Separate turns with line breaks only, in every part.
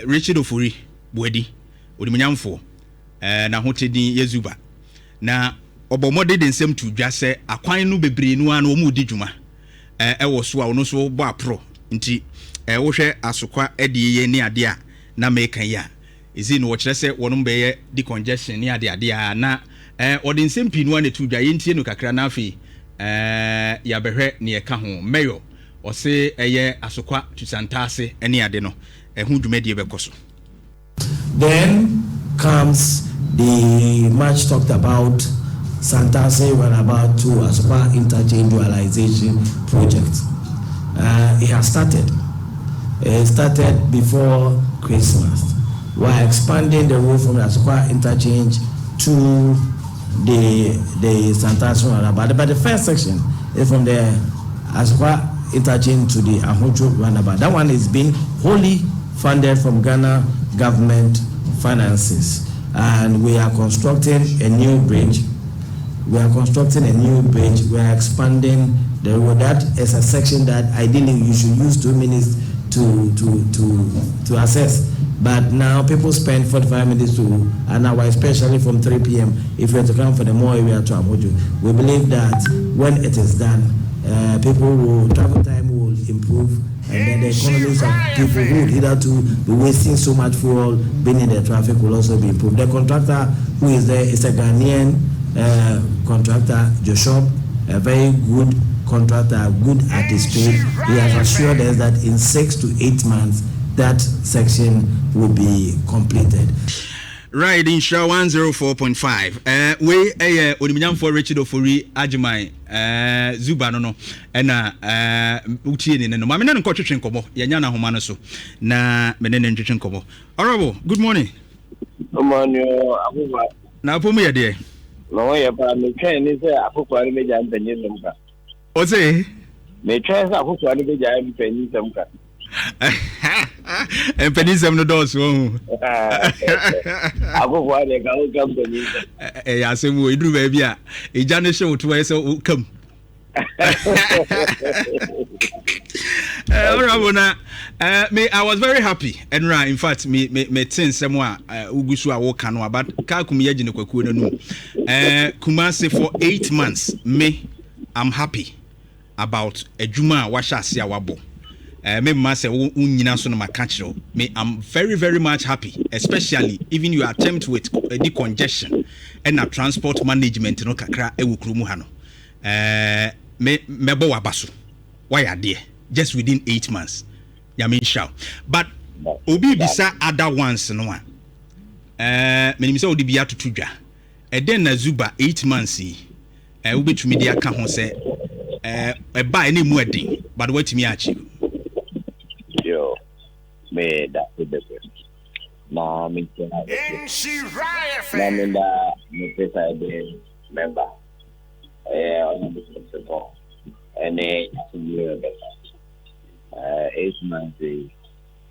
Richard Ofuri Bwedi Odimunyamfo na hotedi yezuba na obomode de nsem tu dwa se akwan no bebre nu an omu di dwuma ewo so a ono so bo apro nti wo hwe asokwa ede ye ni ade a na mekan ya ezi no wo kire se wono be ye di congestion ni ade a na ode nsem pinu an tu dwa ye ntie no kakra na afi ya behwe ne eka ho mayor o se eye asokwa tusantase ene ade no hu dwumade be koso.
Then comes the much talked about Santase Runabout to Asokwa Interchange Dualization Project. It has started. It started before Christmas. We're expanding the road from the Asokwa Interchange to the Santase Runabout. But the first section is from the Asokwa Interchange to the Ahojo Runabout. That one is being wholly funded from Ghana government finances, and we are constructing a new bridge. We are expanding the road. That is a section that ideally you should use 2 minutes to access, but now people spend 45 minutes to an hour, especially from 3 p.m. if you have to come for the more area to Amojo. We believe that when it is done, travel time will improve, and then the economies of people who would either to be wasting so much fuel being in the traffic will also be improved. The contractor who is there is a Ghanaian contractor, Joshua, a very good contractor, good at his trade. He has assured us that in 6 to 8 months that section will be completed.
Right, in show 104.5. We Odimunyam for Richard Ofuri Ajimai ZUBA no utie ni no. Mame na nko twetwe nkomo. Yanya na homa no so. Na me ne twetwe nkomo. Honorable, good morning.
Good morning, Akokoa.
Na pomu ye de.
No ye pa me twen ni se Akokoa ni meja mpanyin semka.
O say?
Me twen se Akokoa ni meja mpanyin semka.
Empenisem no dos wo.
Akokoa de ka o kam mpanyin.
Ya semu iduru ba bia. Eja ne hye woto ye se kam. I was very happy and right. In fact, me tin semwa ugusu a wo kanu about ka kum ye gine kwakuo no Kumasi for 8 months. I'm happy about adwuma a wahya ase a wabo. Me must say unyina so na makachiro. I'm very very much happy, especially even you attempt with the congestion and na transport management no kakra e wukrumu ha no. Mebo wabaso. Why are there? Just within 8 months. Yamin shout. But obi bisa other ones no one. Me say odi bia tutudwa. E den na ZUBA 8 months yi. Obi tumi dia ka ho say e ba ene mu eden, but what me achieve.
Yo. Me that the best. Na me say
Nhyira
na me da me say I member. On the principle. And a year 8 months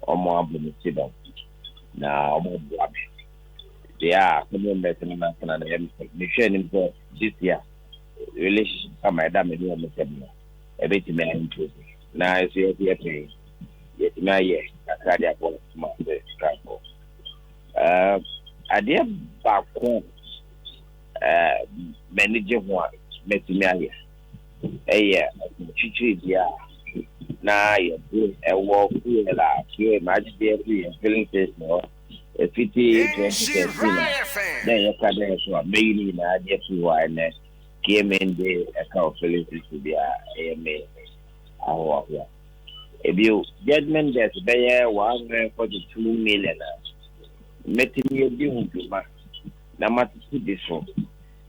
or more abolition. Now, more black. They are coming back in the mission for this year. Relationship, my damage, a bit in my interest. Now, I see a pay. Yet, my year, a cardiac transport. I did back home. Manager one, met me here. Chichi dia na ye e wo ku la ki ma ji be filling station no e fiti 2013 na ye ka de so ameyi na je fi wa ne KMA de e ka filling station dia me aho ya e bi judgment that be 142 million meti mi bi hu ma na ma ti di so.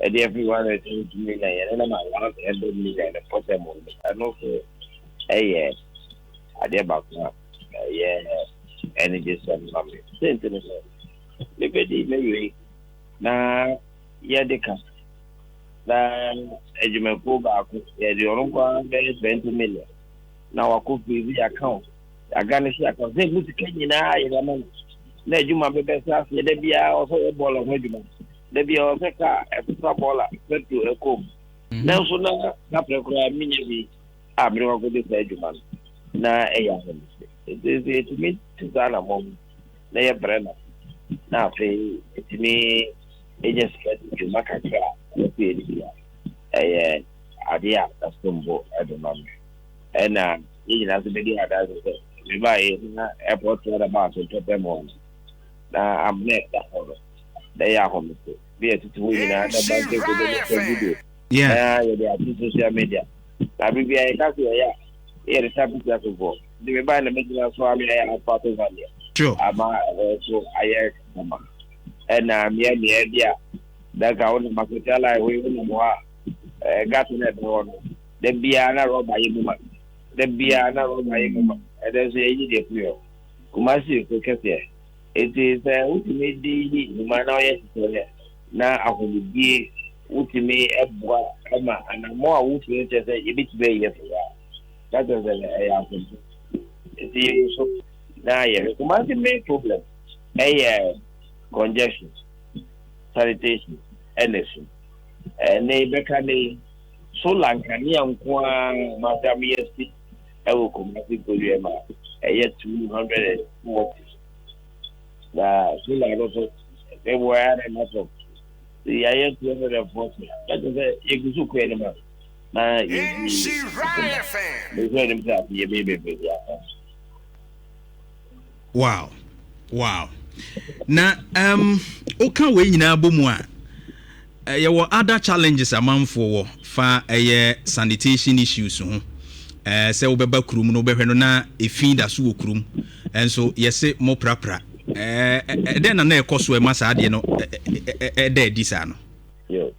And everyone is 8 million, and I'm around 100 million and put them on. I know, I did about now, and just some money. Liberty, maybe now, they come. Then, as you may go back, the own one, there is 20 million. Now, I could be the account. I got to say, I can say, look, can you now? Let you my best, there be also a ball of regiment. There be also a footballer to a comb. Now, so now, after I mean, I'm going to say, man. Now, to meet Susanna Mom, Naya Brenner. Now, to me, agents to Macacra, a idea that's Tumbo at the moment. And he has a big idea. We buy airport about to top them on. Now, I'm next that home. They are home. Be a situation and yeah, they are social media. I will be a happy. Yeah, the topic that will go. They will buy the middle of Swami and part of Valley.
Sure.
I'm also I am. And yeah, the idea that I want to Makutala, we will know. Got in that one. The Biana rob by woman. The Biana rob by woman. And there's a idea for Kumasi, it is ultimate the now I will be ultimate Emma and more ultimate as a bit very that is a now, yeah, Kumasi main problem. Congestion, sanitation, energy. And they become so long can you Madam ESP? I will come to Guyama a year 240. They were a matter. The year 240. That is a good quail.
Wow. Wow. Na oka we nyina bomu a ye wo other challenges amanfo fa sanitation issues ho se wo beba kurum no behwe no na efin da so wo kurum enso yese mo prapra den na ekoso e masa ade no da di sa no
yo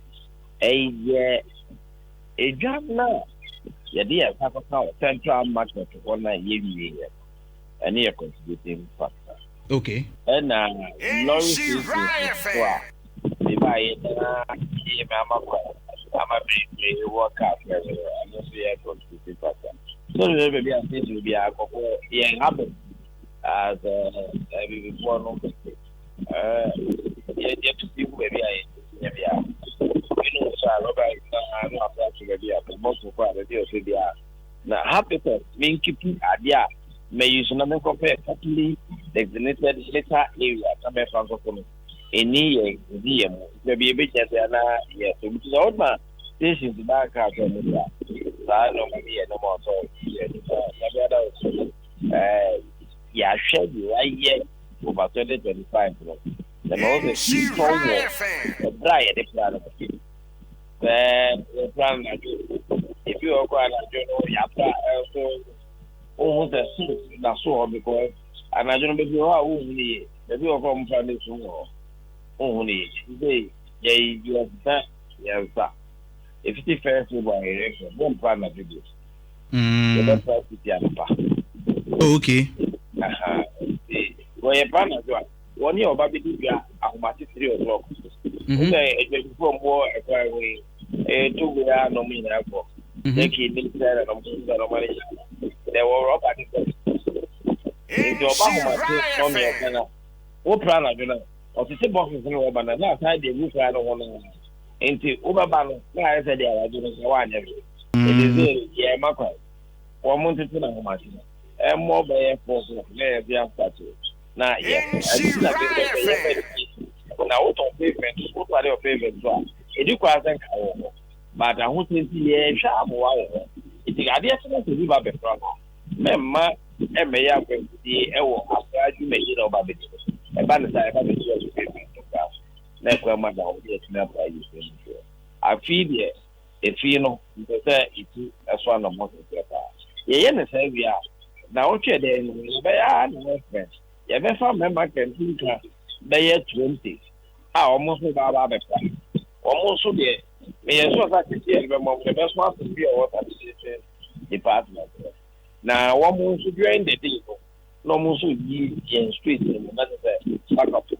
job na ye dey akaka central market for na ye wie and ye contributing factor.
Okay.
And Nhyira if I I'm a big worker. I'm not here to so maybe I think to be a Akokoa young happen as one of the to people maybe I Robert I'm not maybe I most of the deal to be now happy to mean keeping idea. May use another compare totally designated later area coming from the any museum. Maybe a bit as yes, which is old man. This is the back out of the no more. Yeah, shed you right here over 2025. The most dry at the plan of the plan. If you are going to oh, the suit that's so because and I don't know only the view of home foundation only they you have that yes sir. If it is fair to buy a one plan of this.
Okay.
Well, a plan of one year about the automatic 3 o'clock. Say before more acquiring a 2 without no mean airport. Take it inside and I'm there were up at the what plan I don't know. Or to say boxes in Oban and last night they moved I don't want to into Oberban. I said, I don't know why. It is yeah, Macron. 1 month to know much. And more by a force of their statue. Now, yes, now, what on pavement, what are your favorites? It requires a car, but I want to see a sharp wire. It's the idea to live up a problem. Memma, and may have been the after you made it over the abandoned. I have been next one, my dog, yes, never I feel it, if you know, it's as one of most of the yes, we are now. Okay, then, friends. You never member can think they are 20. I almost about the plan. Almost so there. May as well as the best one to be a water department. Now, one more to join the deal. No more so ye in street in the back up to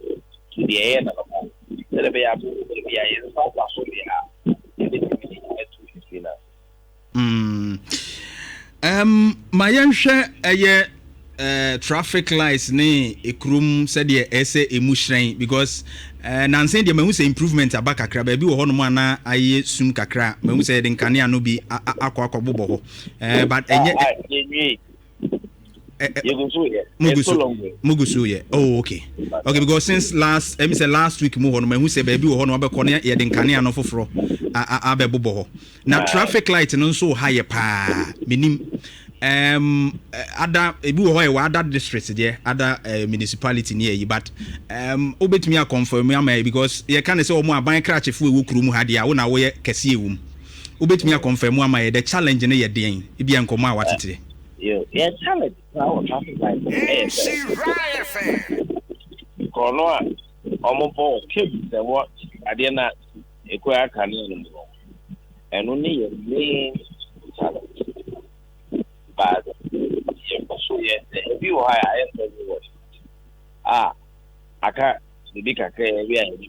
the end of the let be able to be a South Africa.
My young share a traffic lights ne ekrum said the essay emotion because nansen de me say improvement abaka kra ba bi wo hono na aye sum kakra me say de nkane ano bi akwa bobo ho but Mugusu ye. Oh, okay. Okay, because since last week mu hono mahu say baby wo hono abekọ na ye de nkane ano foforo abebobo ho. Na traffic light no so high pa. Minim other ebi wo ho other districts there, other municipality near you, but obetumi a confirm am because ye can say omo aban krachefo ewu kuru mu ha dia wo na wo ye kese ewu. Obetumi a confirm am the challenge ne ye den. Ebi enkomo a watete.
Yeah, challenge. Traffic light. Kono omopo kebi se what ade na ekwa aka ne no. Eno ne ye main challenge. But so yes, if you hire aka the kaka we are in the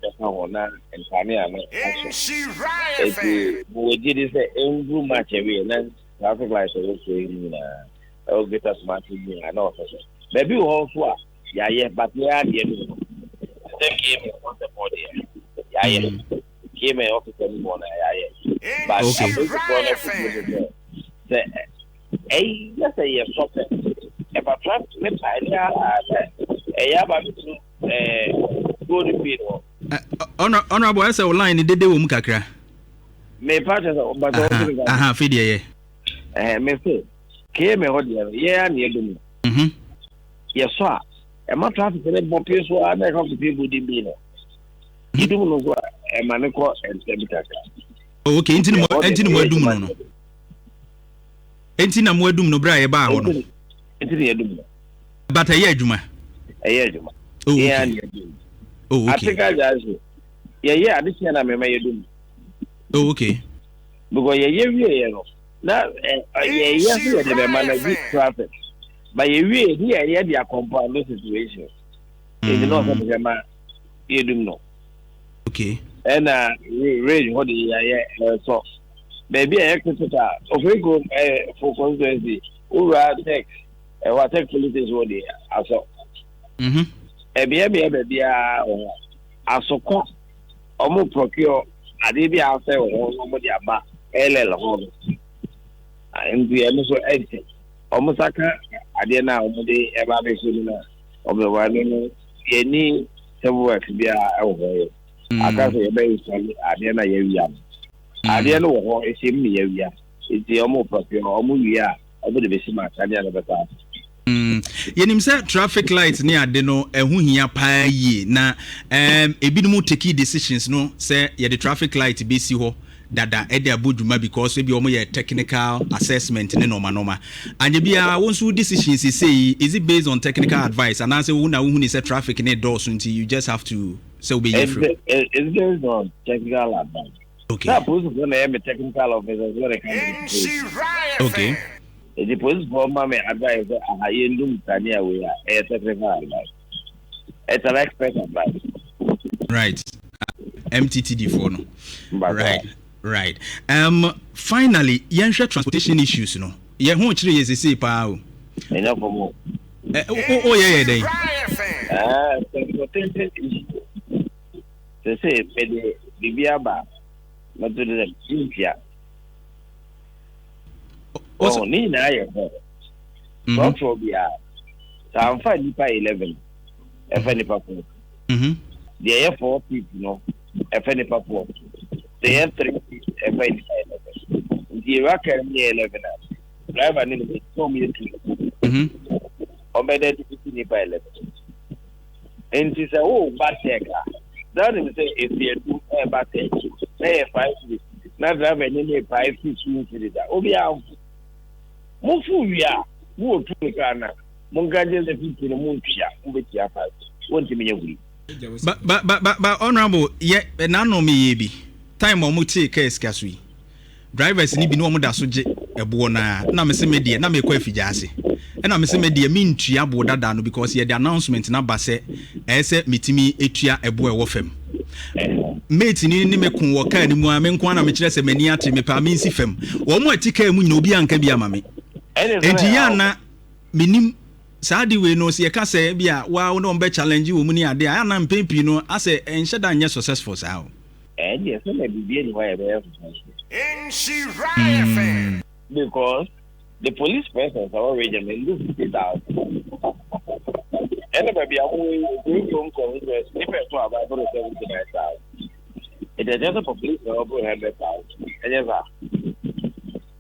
na nkane na we did this every match away na traffic light so na o get us match me na no baby also yeah but we are there no KMA on the body yeah KMA officer no na yeah but okay let's say yes something if I try to make idea ba go to people
honorable I say online dede wo mu kakra
me part of but
feed ye
me say KMA ho dia yeah na edum yes so e ma traffic le bo pe so na ka ko people di bi no edum no so e ma ne ko entabitaka
okay ntini mo edum no enti na mo adum no bra ye ba ho no
enti na adum
but aye adwuma
yeah ni adum
okay
atika jazi ye adisia na me adum
okay
because ye wie no na ye so de be manage traffic but ye wie here dey compound the situation you know what ma ye adum no
okay
and range what the so baby I critical of we go for constituency ura tech what tech police is what they aso baby asoko omo procure ade bi afẹ omo di aba ll ho and we am so edit omo saka ade na omo de e ba be so na omo wa no ye ni several bi a ho aka so ye be so ade na ye wi am ade no ho esim ne ye wi a enti omo procure omo wi a omo de be sim ade na beta
yenim say traffic light ni ade no ehu hia pa yi na ebinumu take decisions no say ye the traffic light be si ho dada e de aboduma because ebi omo ye technical assessment ne normal anye bia wonsu decisions say is it based on technical advice and answer who na who ni say traffic ne doors until you just have to say obey free
it's based on technical advice
okay
that person na am technical officer so they can
okay
the police for me advice ayendum tania we are technical advice it's an expert advice
right mttd for no right finally yenhwe transportation issues no ye ho kire yesese pa o
enya for
yeah dey
transportation issues say pede bibia ba matu de impia oh ni na ye so bia sa fa nipa 11 e fa nipa 4 there are 4 people no e fa nipa 4 there are 3 e fa nipa 11 the worker me 11 driver ni so me 2 o me de nipa 11 and she say oh bad checker that is say if you do bad checker say 5 na driver ni 5 6 that obi a mufu wia wo tu kana mun gaje da fiti ne mun tiya mun be tiya fa wonti menye wuri
but honorable ye na no me ye bi time o mu take case kasui drivers ni bi no mu da so je ebo na me se me de na me kwa afija ase na me se me de me ntua bo dada no because ye the announcement na ba se ese mitimi etua ebo e wo fam mate ni me kun wo ka ni mu a me nko na me kire se mani ate me pa me nsi fam wo mu atika mu nyina obi anka bi ama me enti ya na minim saadi we no se ka se bia wa no mbe challenge wo mu ni ade a na mpempi no ase enhye da nya successful sa o
yes na bibie ni wa e be Nhyira FM because the police persons are already lose 50,000. And maybe I'm going from Congress, if I saw about 79,000. It is just a population of 100,000. And yes,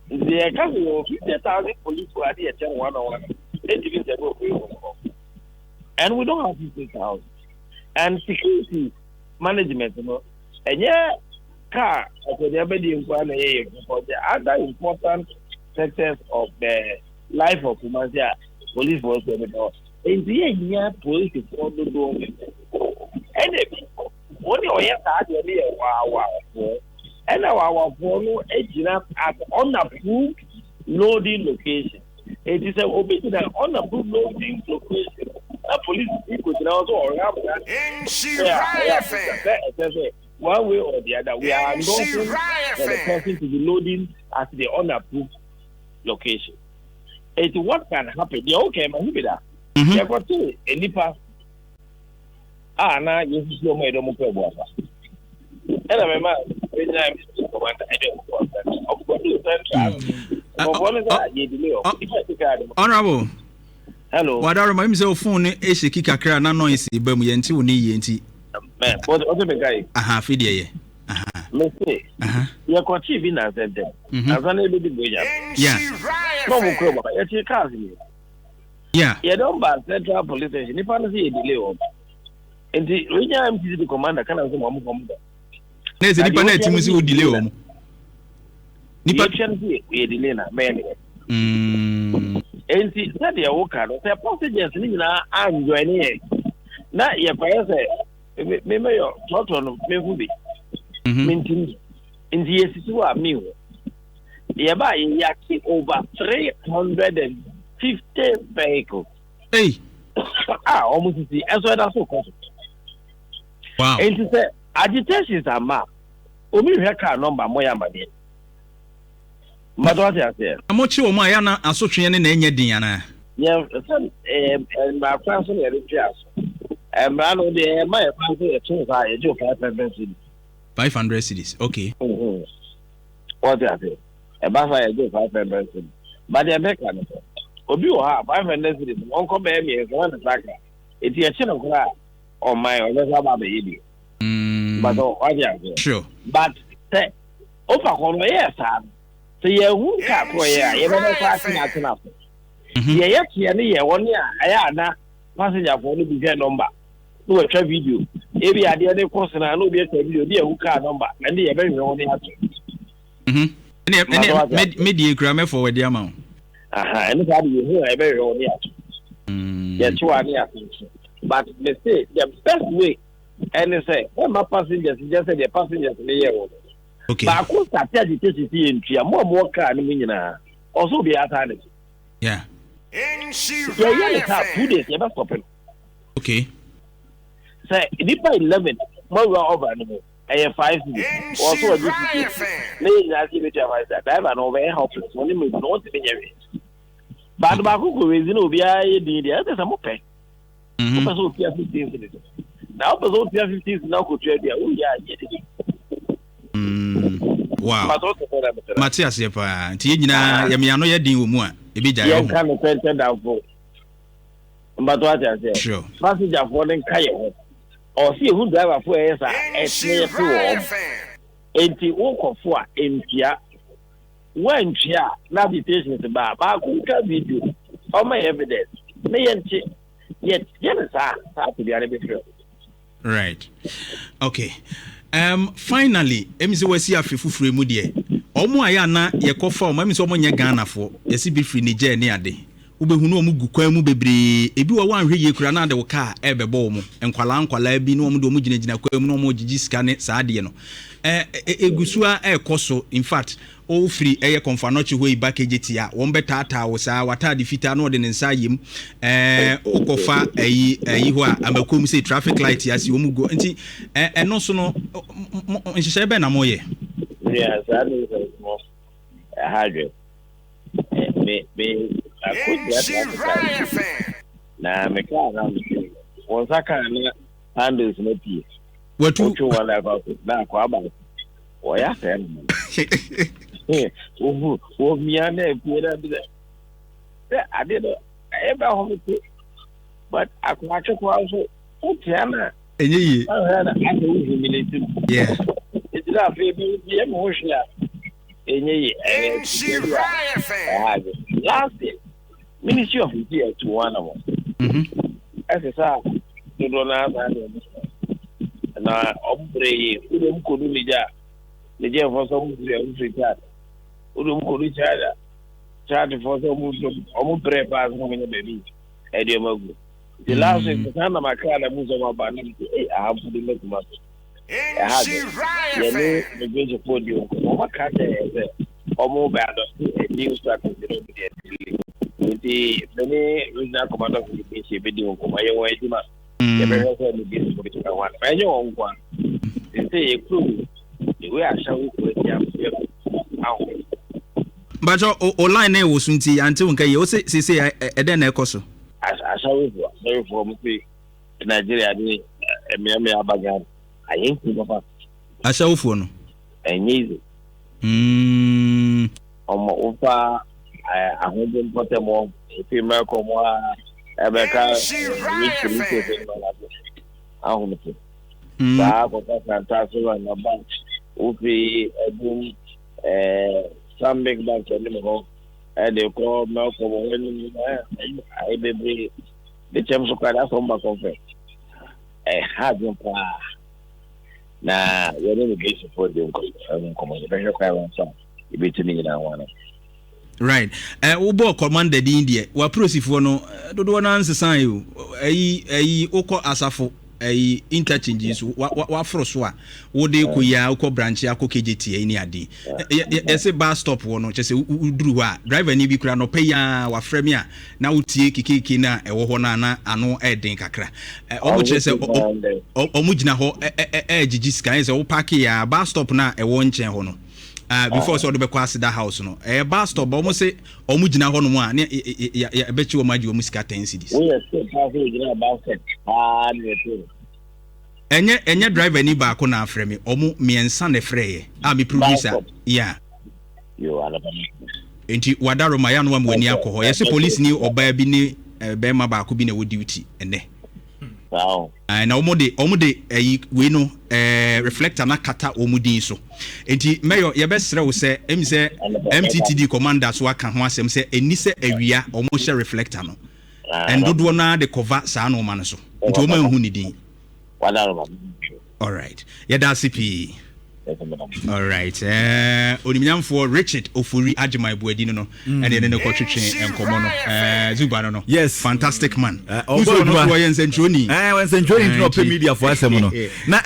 the country of 50,000 police who are here 101. And we don't have 50,000. And security management, you know, and yeah, car, for the other important sectors of the life of Humanity, police was the in the year, police is all the door. And what you have had, and our follow at unapproved loading location. It is an open unapproved loading location. A police people can also have that. One way or the other, we are not for the person to be loading at the unapproved location. It's what can happen. The okay, man, be that. They got to a nipa. Now you see my don't move over. And I remember when I
Honorable.
Hello.
What I remember so phone is a kick a crack, no noise, Bermuyanti, Uniyanti.
Man, what the guy?
Aha, Fidia.
Let's say, you're achieving as them. As an able to go.
Yeah.
No more crowd. It's your cousin.
Yeah.
You don't buy central police station. If I see a delay, and the regional MTC commander can have some commander.
There's a Nipanet who delay.
Nipa we delay na man. And see that they are working. The passengers are joining it. Now, your parents say, maybe your children may be maintained in the SCU meal. Hereby, you keep over 350 vehicles.
Hey,
almost the as well as so close.
Wow.
And to say, agitations are marked. Only her car number, Moya Madi. But what I said,
I'm not sure my Anna and so train in any Diana.
Yeah, and my friends in the class. And I know the my family is 500 cities.
500 cities, okay.
What I say? A bus I do 500 cities. But the American, Obi will have 500 cities. One come here is one attacker. It's a chin of grass on my other baby. But what I say?
Sure.
But say, over yes, so you won't cap for you never passing at enough. Yes, yeah, 1 year, I am not passenger for the bigger number. Do a video. If you are the other person, I know be a video, dear who car number, and they are very only happy. Media grammar for the amount. And how do you hear a very only happy? Yes, you are near. But they say the best way, and they say, well, my passengers just say the passengers in the year.
Okay.
But I could start agitation in Tria, more car, and meaning also be at hand.
Yeah.
You have 2 days, you must stop it.
Okay.
Say, if by 11, more over anymore. I have 5 minutes. Also, a different lady has given you that I have an over helpless. Only me not in your but Baku is no be the other some pay. So 15 now, but those 15 now could trade there. Oh, yeah,
wow. Matthias, Tina, Yamiano, Yadi, Ebija,
you can't send down for. But what I said,
sure.
Passenger for them, Kayo. Or see who driver for us at near to 80 walk of 4 in Pia. When Chia, navigation is about Baku video. All my evidence. Yet, yes, to be a bit sure.
Right. Okay. Finally, Emisi wasi afifu free mu de. Omo aya na ye kofa omo emisi omo nya Ghana fo. Yesi bi free Niger ne ade. Ubehunu omo gu kwan mu bebre. Ebi wa wanhwe ye kura na de wo car ebebo omo. Enkwala bi no omo de omo ginagina kwan mu no omo gigi sika ne saade no. Egusua ekoso in fact all free eye konfanochi ho ibakeje tia won betata wo saa wata de fita no de nsa yim okofa ayi ho a amakom say traffic light ya si wo mu go nti eno so no nhihye be na moye
yes that is more 100 me na me ka na me won saka na handles na pie watu wala ba na kwa ba oya sen wo miane pie da I did ever home, but I could watch a crowd. Tiana,
Enye. Yeah.
It's not baby, the emotion. Last year, Ministry of Interior to one of them. As a sir, you don't have and I ombre, Udum Kuduja, the jail for some free card. Udum Kuduja, charge for some ombre pass home baby. Ediomagu. The last thing, the son of my car, I moved over by I have to make my. The going to put you on cat or more bad new strategy with the many regional commanders of the video for my way to one. I know one. They say a clue. The way I shall
but online was until you say I then echo.
I shall for Nigeria, a mere bagan. I ain't think of
a cell phone.
And easy. On my opa, I wouldn't put them on if you make a more America. I want to. Fantastic and a bunch. Upi, a boom, some big banks anymore. And they call Malcolm when I baby the champs of Canada from my conference. I had them. Na you're going to get support the commander. You be tuning in one.
Right. Ubo commanded India. Wa prosifo no dodo na ansesan you. Oko asafo interchanges wa froso a wo de koya uko branch akọ KJT ni ade. Yese bus stop wo no chese uduru a driver ni bi kura no pay ya wa frame a na utie kikiki na ewo ho na ano eden kakra. Omo chese omo gina ho gigi scan se wo park ya bus stop na ewo nchen ho no. Before so do be kwase that house no bus stop omo se omo gina ho no mu a na ya bechi wo maji wo musika 10 cedis.
We are still passing gina bus stop.
Enye driver ni ba ko na afre me omo miensa na freye me producer yeah
you are
enti wadaro ma ya no am wani akọ ho yesi police ni oba bi ni be ma ba ko bi na wo duty ene
wow
na omo de we no reflector na kata omo din so enti mayor ye be sere wo se em se MTTD commander so aka ho asem se eni se awia omo hye reflector no endodo na de cover sa no ma no so enti omo hu ni din. All right. Yeah, that's CP. All right. Onimiam for Richard Ofuri Ajimai Buedi no. And then the coaching and Komono. ZUBA no.
Yes.
Fantastic man.
Also,
when Centroni
no pay media for us.